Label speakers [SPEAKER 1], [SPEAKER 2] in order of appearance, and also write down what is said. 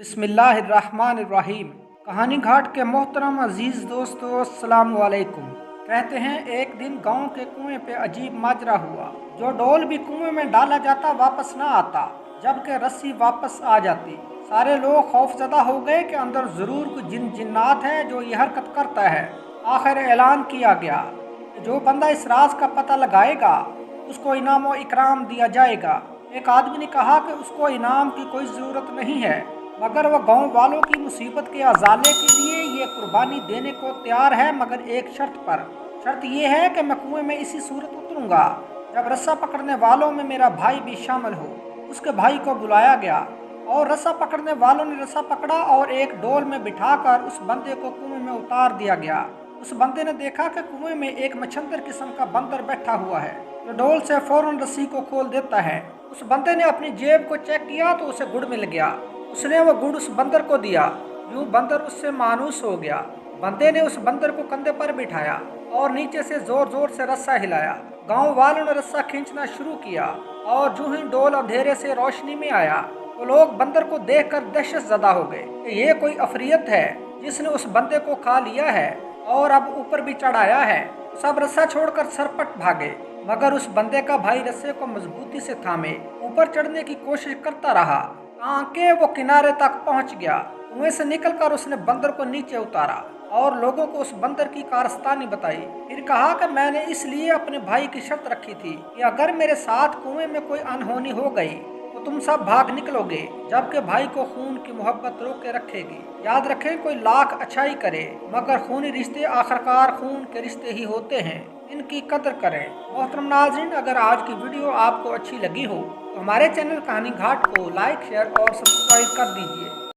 [SPEAKER 1] बिस्मिल्लाहिर्रहमानिर्रहीम। कहानी घाट के मोहतरम अजीज़ दोस्तों, अस्सलाम वालेकुम। कहते हैं एक दिन गांव के कुएं पे अजीब माजरा हुआ। जो डोल भी कुएं में डाला जाता वापस ना आता, जबकि रस्सी वापस आ जाती। सारे लोग खौफजदा हो गए कि अंदर ज़रूर कोई जिन्नात है जो ये हरकत करता है। आखिर ऐलान किया गया कि जो बंदा इस राज का पता लगाएगा उसको इनाम व इकराम दिया जाएगा। एक आदमी ने कहा कि उसको इनाम की कोई ज़रूरत नहीं है, मगर वह गांव वालों की मुसीबत के अजाले के लिए ये कुर्बानी देने को तैयार है, मगर एक शर्त पर। शर्त यह है कि मैं कुएं में इसी सूरत उतरूंगा जब रस्सा पकड़ने वालों में मेरा भाई भी शामिल हो। उसके भाई को बुलाया गया और रस्सा पकड़ने वालों ने रस्सा पकड़ा और एक डोल में बिठाकर उस बंदे को कुएं में उतार दिया गया। उस बंदे ने देखा कि कुएं में एक मच्छर किस्म का बंदर बैठा हुआ है जो डोल से फौरन रस्सी को खोल देता है। उस बंदे ने अपनी जेब को चेक किया तो उसे गुड़ मिल गया। उसने वो गुड़ उस बंदर को दिया। यूं बंदर उससे मायूस हो गया। बंदे ने उस बंदर को कंधे पर बिठाया और नीचे से जोर जोर से रस्सा हिलाया। गांव वालों ने रस्सा खींचना शुरू किया और जो ही डोल अंधेरे से रोशनी में आया वो लोग बंदर को देखकर दहशत ज़दा हो गए कि ये कोई अफरियत है जिसने उस बंदे को खा लिया है और अब ऊपर भी चढ़ाया है। सब रस्सा छोड़कर सरपट भागे, मगर उस बंदे का भाई रस्से को मजबूती से थामे ऊपर चढ़ने की कोशिश करता रहा। आके वो किनारे तक पहुंच गया। कुएं से निकलकर उसने बंदर को नीचे उतारा और लोगों को उस बंदर की कारस्तानी बताई। फिर कहा कि मैंने इसलिए अपने भाई की शर्त रखी थी कि अगर मेरे साथ कुएं में कोई अनहोनी हो गई तो तुम सब भाग निकलोगे, जबकि भाई को खून की मोहब्बत रोके रखेगी। याद रखें, कोई लाख अच्छाई करे मगर खूनी रिश्ते आखिरकार खून के रिश्ते ही होते हैं, इनकी कदर करें। मोहतरम नाज़रीन, अगर आज की वीडियो आपको अच्छी लगी हो तो हमारे चैनल कहानी घाट को लाइक, शेयर और सब्सक्राइब कर दीजिए।